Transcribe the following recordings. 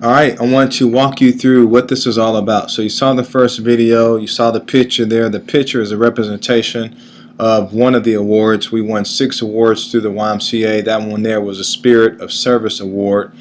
Alright, I want to walk you through what this is all about. So you saw the first video, you saw the picture there. The picture is a representation of one of the awards. We won 6 awards through the YMCA. That one there was a Spirit of Service Award.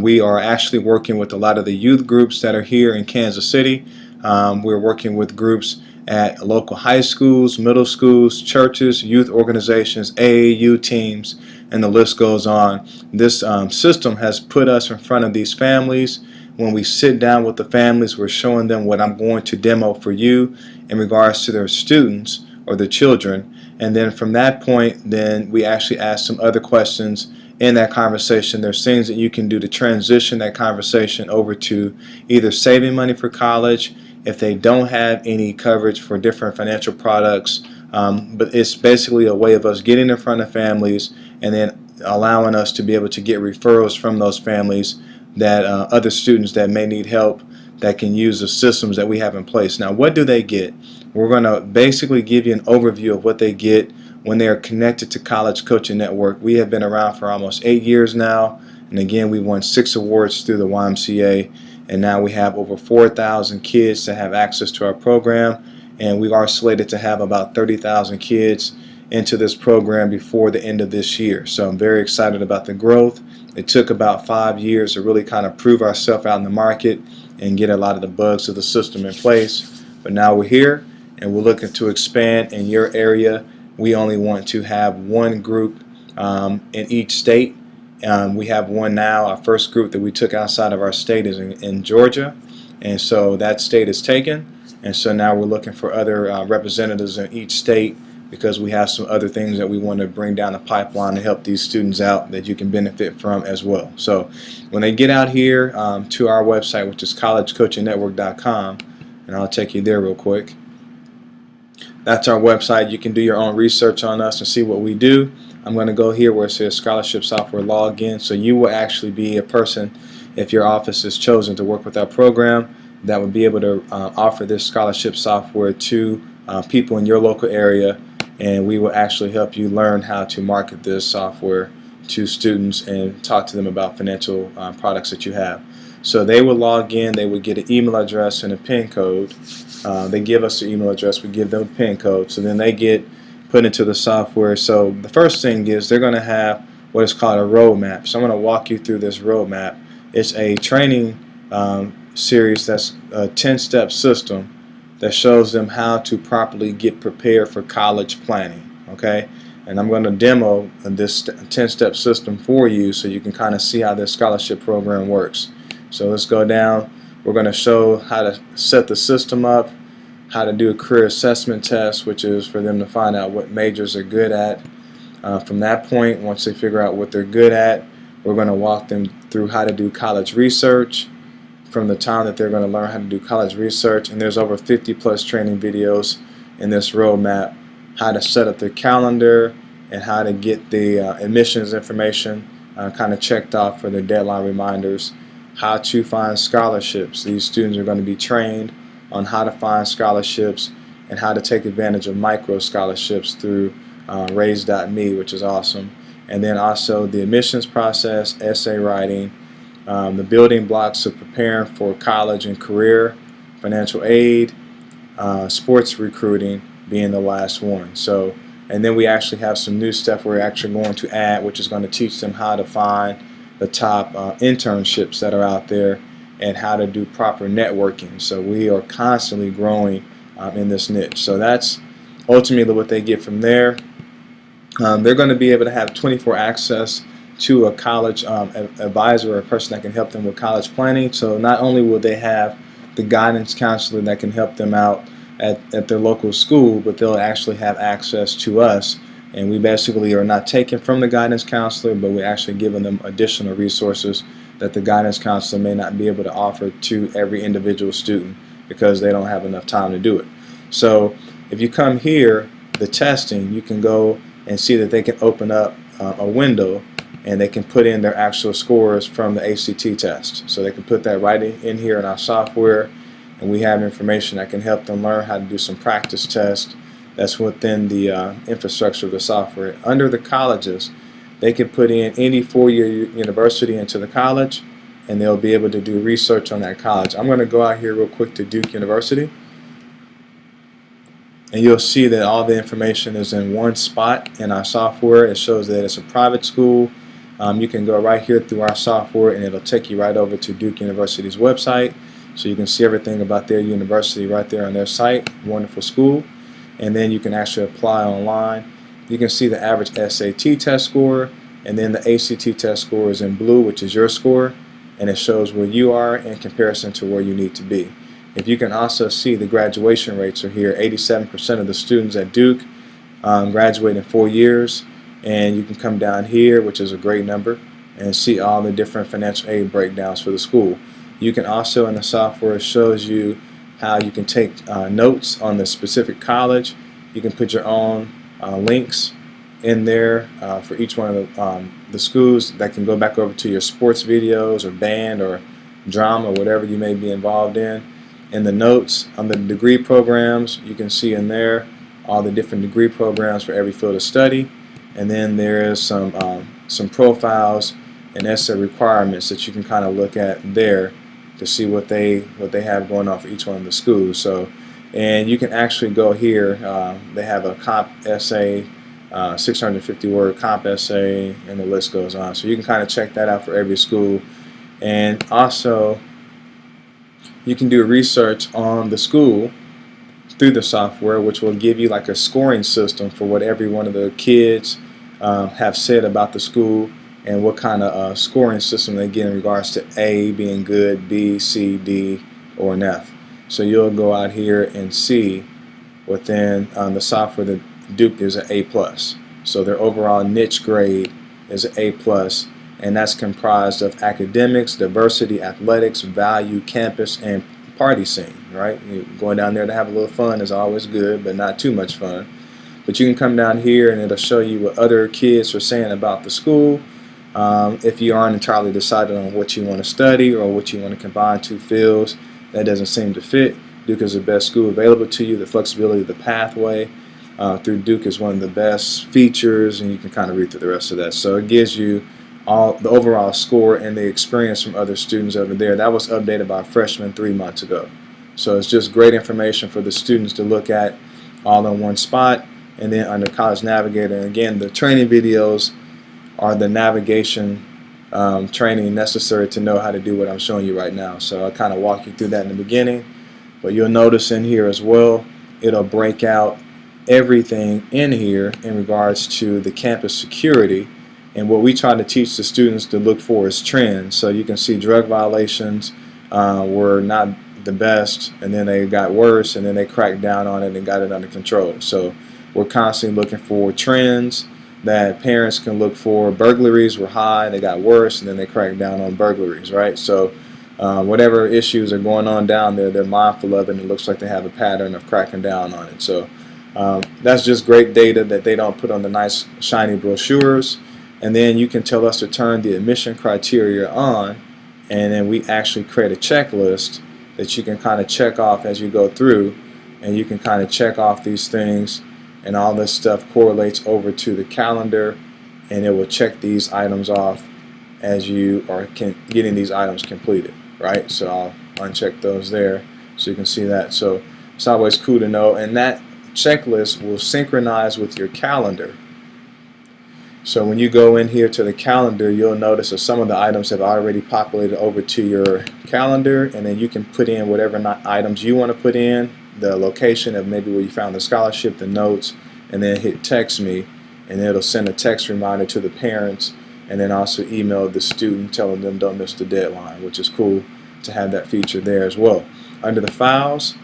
We are actually working with a lot of the youth groups that are here in Kansas City. We're working with groups at local high schools, middle schools, churches, youth organizations, AAU teams, and the list goes on. This system has put us in front of these families. When we sit down with the families, we're showing them what I'm going to demo for you in regards to their students or their children. And then from that point, then we actually ask some other questions in that conversation. There's things that you can do to transition that conversation over to either saving money for college, if they don't have any coverage for different financial products. But it's basically a way of us getting in front of families and then allowing us to be able to get referrals from those families that other students that may need help that can use the systems that we have in place. Now, what do they get? We're going to basically give you an overview of what they get when they are connected to College Coaching Network. We have been around for almost 8 years now, and again, we won 6 awards through the YMCA, and now we have over 4,000 kids that have access to our program, and we are slated to have about 30,000 kids into this program before the end of this year. So I'm very excited about the growth. It took about 5 years to really kind of prove ourselves out in the market and get a lot of the bugs of the system in place, but now we're here and we're looking to expand in your area. We only want to have one group in each state. We have one now. Our first group that we took outside of our state is in Georgia, and so that state is taken, and so now we're looking for other representatives in each state because we have some other things that we want to bring down the pipeline to help these students out that you can benefit from as well. So when they get out here to our website, which is collegecoachingnetwork.com, and I'll take you there real quick. That's our website. You can do your own research on us and see what we do. I'm going to go here where it says Scholarship Software Login. So you will actually be a person, if your office is chosen to work with our program, that would be able to offer this scholarship software to people in your local area, and we will actually help you learn how to market this software to students and talk to them about financial products that you have. So they would log in, they would get an email address and a PIN code. They give us the email address, we give them a PIN code, so then they get put into the software. So the first thing is they're going to have what is called a roadmap. So I'm going to walk you through this roadmap. It's a training series that's a 10-step system that shows them how to properly get prepared for college planning. Okay, and I'm going to demo this 10-step system for you so you can kind of see how this scholarship program works. So let's go down. We're going to show how to set the system up, how to do a career assessment test, which is for them to find out what majors they're good at. From that point, once they figure out what they're good at, we're going to walk them through how to do college research from the time that they're going to learn how to do college research. And there's over 50+ training videos in this roadmap, how to set up their calendar and how to get the admissions information kind of checked off for their deadline reminders, how to find scholarships. These students are going to be trained on how to find scholarships and how to take advantage of micro scholarships through Raise.me, which is awesome. And then also the admissions process, essay writing, the building blocks of preparing for college and career, financial aid, sports recruiting being the last one. So, and then we actually have some new stuff we're actually going to add, which is going to teach them how to find the top internships that are out there and how to do proper networking. So we are constantly growing in this niche. So that's ultimately what they get from there. They're going to be able to have 24 access to a college advisor or a person that can help them with college planning. So not only will they have the guidance counselor that can help them out at their local school, but they'll actually have access to us. And we basically are not taking from the guidance counselor, but we're actually giving them additional resources that the guidance counselor may not be able to offer to every individual student because they don't have enough time to do it. So if you come here, the testing, you can go and see that they can open up a window and they can put in their actual scores from the ACT test. So they can put that right in here in our software, and we have information that can help them learn how to do some practice tests that's within the infrastructure of the software. Under the colleges, they can put in any four-year university into the college, and they'll be able to do research on that college. I'm going to go out here real quick to Duke University, and you'll see that all the information is in one spot in our software. It shows that it's a private school. You can go right here through our software, and it'll take you right over to Duke University's website, so you can see everything about their university right there on their site. Wonderful school. And then you can actually apply online. You can see the average SAT test score, and then the ACT test score is in blue, which is your score, and it shows where you are in comparison to where you need to be. If you can also see, the graduation rates are here. 87% of the students at Duke graduate in 4 years, and you can come down here, which is a great number, and see all the different financial aid breakdowns for the school. You can also, in the software, it shows you how you can take notes on the specific college. You can put your own links in there for each one of the schools that can go back over to your sports videos or band or drama, whatever you may be involved in. In the notes on the degree programs, you can see in there all the different degree programs for every field of study. And then there is some profiles and essay requirements that you can kind of look at there to see what they have going on for each one of the schools. So, and you can actually go here. They have a comp essay, 650 word comp essay, and the list goes on. So you can kind of check that out for every school. And also, you can do research on the school through the software, which will give you like a scoring system for what every one of the kids have said about the school, and what kind of scoring system they get in regards to A being good, B, C, D, or an F. So you'll go out here and see within the software that Duke is an A+. So their overall niche grade is an A+, and that's comprised of academics, diversity, athletics, value, campus, and party scene, right? Going down there to have a little fun is always good, but not too much fun. But you can come down here and it'll show you what other kids are saying about the school. If you aren't entirely decided on what you want to study or what you want to combine two fields, that doesn't seem to fit. Duke is the best school available to you. The flexibility of the pathway through Duke is one of the best features, and you can kind of read through the rest of that. So it gives you all the overall score and the experience from other students over there. That was updated by freshmen 3 months ago. So it's just great information for the students to look at all in one spot. And then under College Navigator, and again, the training videos are the navigation training necessary to know how to do what I'm showing you right now. So I'll kind of walk you through that in the beginning, but you'll notice in here as well, it'll break out everything in here in regards to the campus security. And what we try to teach the students to look for is trends. So you can see drug violations were not the best, and then they got worse, and then they cracked down on it and got it under control. So we're constantly looking for trends that parents can look for. Burglaries were high, they got worse, and then they cracked down on burglaries, right? So whatever issues are going on down there, they're mindful of it, and it looks like they have a pattern of cracking down on it. So that's just great data that they don't put on the nice shiny brochures. And then you can tell us to turn the admission criteria on, and then we actually create a checklist that you can kind of check off as you go through, and you can kind of check off these things, and all this stuff correlates over to the calendar, and it will check these items off as you are getting these items completed, right? So I'll uncheck those there so you can see that. So it's always cool to know, and that checklist will synchronize with your calendar. So when you go in here to the calendar, you'll notice that some of the items have already populated over to your calendar, and then you can put in whatever items you want to put in, the location of maybe where you found the scholarship, the notes, and then hit text me, and it'll send a text reminder to the parents, and then also email the student telling them don't miss the deadline, which is cool to have that feature there as well. Under the files,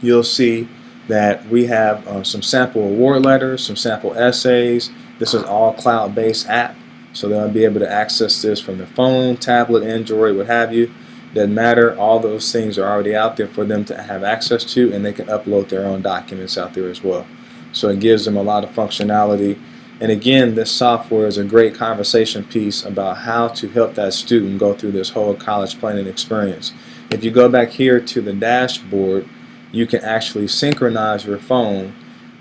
you'll see that we have some sample award letters, some sample essays. This is all cloud-based app, so they'll be able to access this from their phone, tablet, Android, what have you. Doesn't matter, all those things are already out there for them to have access to, and they can upload their own documents out there as well. So it gives them a lot of functionality. And again, this software is a great conversation piece about how to help that student go through this whole college planning experience. If you go back here to the dashboard, you can actually synchronize your phone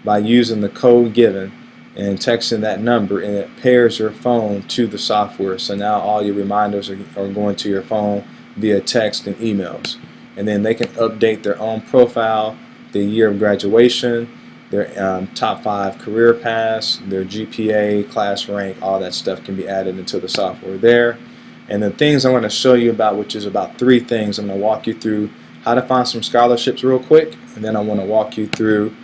by using the code given, and texting that number, and it pairs your phone to the software. So now all your reminders are going to your phone via text and emails. And then they can update their own profile, their year of graduation, their top 5 career paths, their GPA, class rank, all that stuff can be added into the software there. And the things I'm going to show you about, which is about 3 things, I'm going to walk you through how to find some scholarships real quick, and then I want to walk you through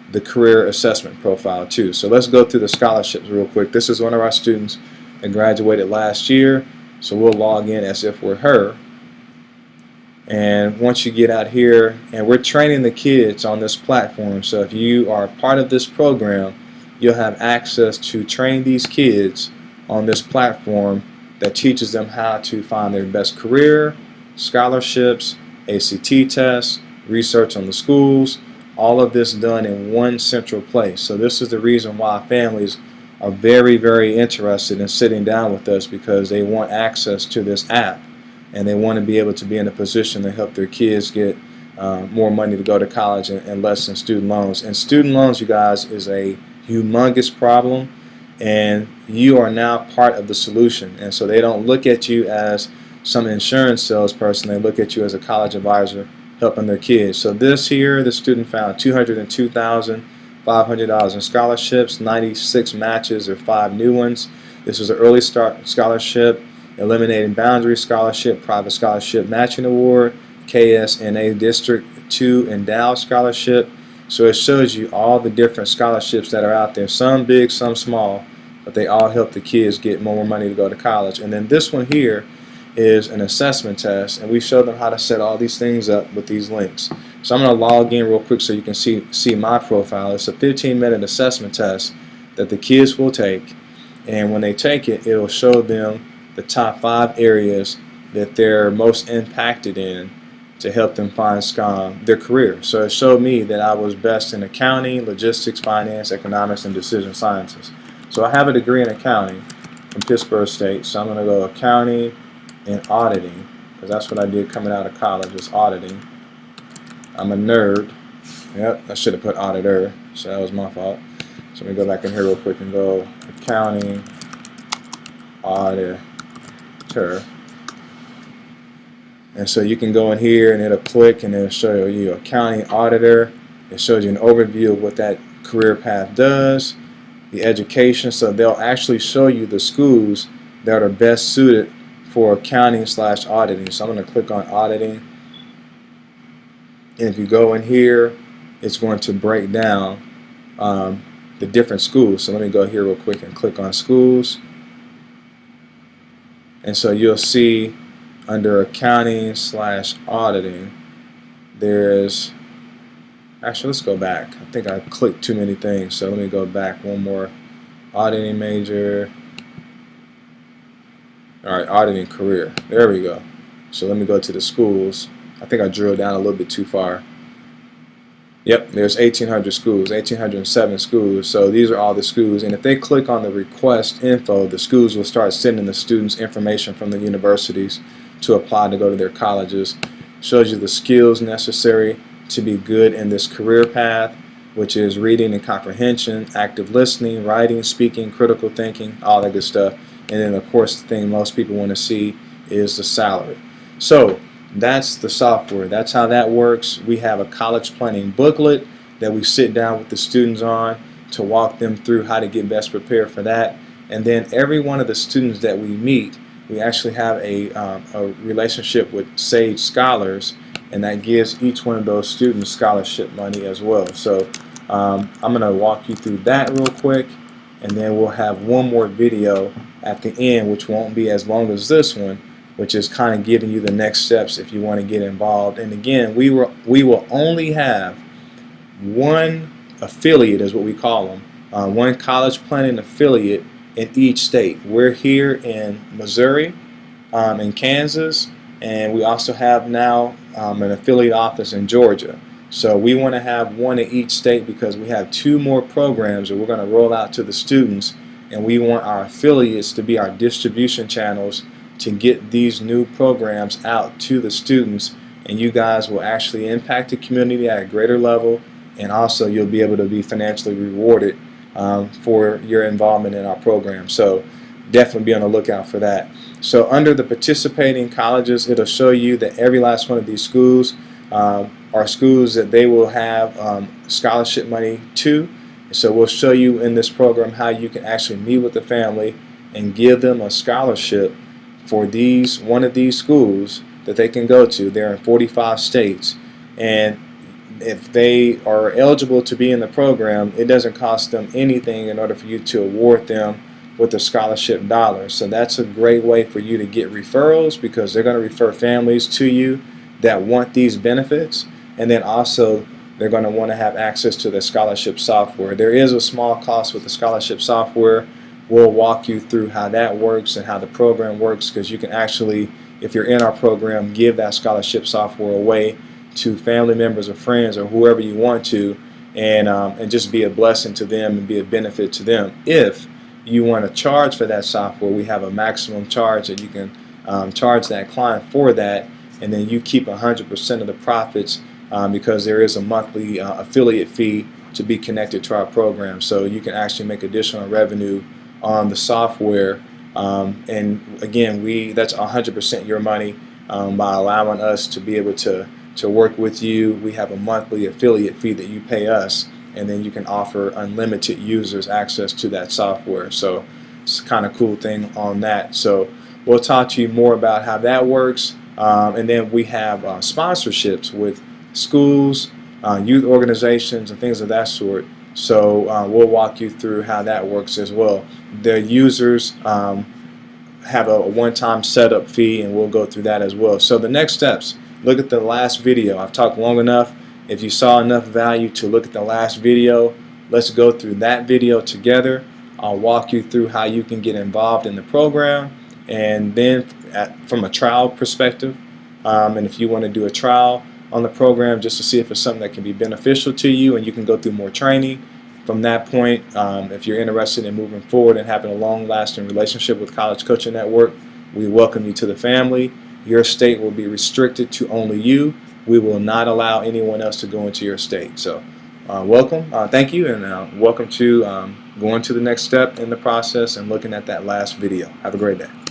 the career assessment profile too. So let's go through the scholarships real quick. This is one of our students that graduated last year, so we'll log in as if we're her. And once you get out here, and we're training the kids on this platform, so if you are part of this program, you'll have access to train these kids on this platform that teaches them how to find their best career, scholarships, ACT tests, research on the schools, all of this done in one central place. So this is the reason why families are very, very interested in sitting down with us, because they want access to this app, and they want to be able to be in a position to help their kids get more money to go to college and less in student loans. And student loans, you guys, is a humongous problem, and you are now part of the solution. And so they don't look at you as some insurance salesperson, they look at you as a college advisor helping their kids. So this here, the student found $202,500 in scholarships, 96 matches or 5 new ones. This was an early start scholarship, eliminating boundary scholarship, private scholarship matching award, KSNA District 2 endowed scholarship. So it shows you all the different scholarships that are out there, some big, some small, but they all help the kids get more money to go to college. And then this one here is an assessment test, and we show them how to set all these things up with these links. So I'm going to log in real quick so you can see my profile. It's a 15-minute assessment test that the kids will take, and when they take it, it'll show them the top 5 areas that they're most impacted in to help them find their career. So it showed me that I was best in accounting, logistics, finance, economics, and decision sciences. So I have a degree in accounting from Pittsburgh State, so I'm going to go accounting and auditing, because that's what I did coming out of college, was auditing. I'm a nerd. Yep, I should have put auditor, so that was my fault. So let me go back in here real quick and go accounting, auditor. And so you can go in here and it'll click and it'll show you accounting auditor. It shows you an overview of what that career path does, the education. So they'll actually show you the schools that are best suited for accounting/auditing. So I'm going to click on auditing. And if you go in here, it's going to break down the different schools. So let me go here real quick and click on schools. And so you'll see under accounting/auditing, there's, actually let's go back. I think I clicked too many things, so let me go back one more. Auditing major. Alright, auditing career. There we go. So let me go to the schools. I think I drilled down a little bit too far. Yep, there's 1,800 schools, 1,807 schools. So these are all the schools. And if they click on the request info, the schools will start sending the students information from the universities to apply to go to their colleges. Shows you the skills necessary to be good in this career path, which is reading and comprehension, active listening, writing, speaking, critical thinking, all that good stuff. And then of course the thing most people want to see is the salary. So that's the software. That's how that works. We have a college planning booklet that we sit down with the students on to walk them through how to get best prepared for that. And then every one of the students that we meet, we actually have a relationship with Sage Scholars, and that gives each one of those students scholarship money as well. So I'm going to walk you through that real quick, and then we'll have one more video at the end, which won't be as long as this one, which is kind of giving you the next steps if you want to get involved. And again, we will only have one affiliate, is what we call them, one college planning affiliate in each state. We're here in Missouri, in Kansas, and we also have now an affiliate office in Georgia. So we want to have one in each state because we have 2 more programs that we're going to roll out to the students, and we want our affiliates to be our distribution channels to get these new programs out to the students, and you guys will actually impact the community at a greater level, and also you'll be able to be financially rewarded for your involvement in our program. So definitely be on the lookout for that. So under the participating colleges, it'll show you that every last one of these schools are schools that they will have scholarship money to. So we'll show you in this program how you can actually meet with the family and give them a scholarship for one of these schools that they can go to. They're in 45 states, and if they are eligible to be in the program, it doesn't cost them anything in order for you to award them with the scholarship dollars. So that's a great way for you to get referrals, because they're going to refer families to you that want these benefits, and then also they're going to want to have access to the scholarship software. There is a small cost with the scholarship software. We'll walk you through how that works and how the program works, because you can actually, if you're in our program, give that scholarship software away to family members or friends or whoever you want to, and just be a blessing to them and be a benefit to them. If you want to charge for that software, we have a maximum charge that you can charge that client for that, and then you keep 100% of the profits, because there is a monthly affiliate fee to be connected to our program. So you can actually make additional revenue on the software, and again, that's 100% your money by allowing us to be able to work with you. We have a monthly affiliate fee that you pay us, and then you can offer unlimited users access to that software. So it's a kind of cool thing on that. So we'll talk to you more about how that works, and then we have sponsorships with schools, youth organizations, and things of that sort. So we'll walk you through how that works as well. The users have a one-time setup fee, and we'll go through that as well. So the next steps, look at the last video. I've talked long enough. If you saw enough value to look at the last video, let's go through that video together. I'll walk you through how you can get involved in the program, and then from a trial perspective, and if you want to do a trial on the program just to see if it's something that can be beneficial to you, and you can go through more training. From that point, if you're interested in moving forward and having a long-lasting relationship with College Coaching Network, we welcome you to the family. Your state will be restricted to only you. We will not allow anyone else to go into your state. So welcome, thank you, and welcome to going to the next step in the process and looking at that last video. Have a great day.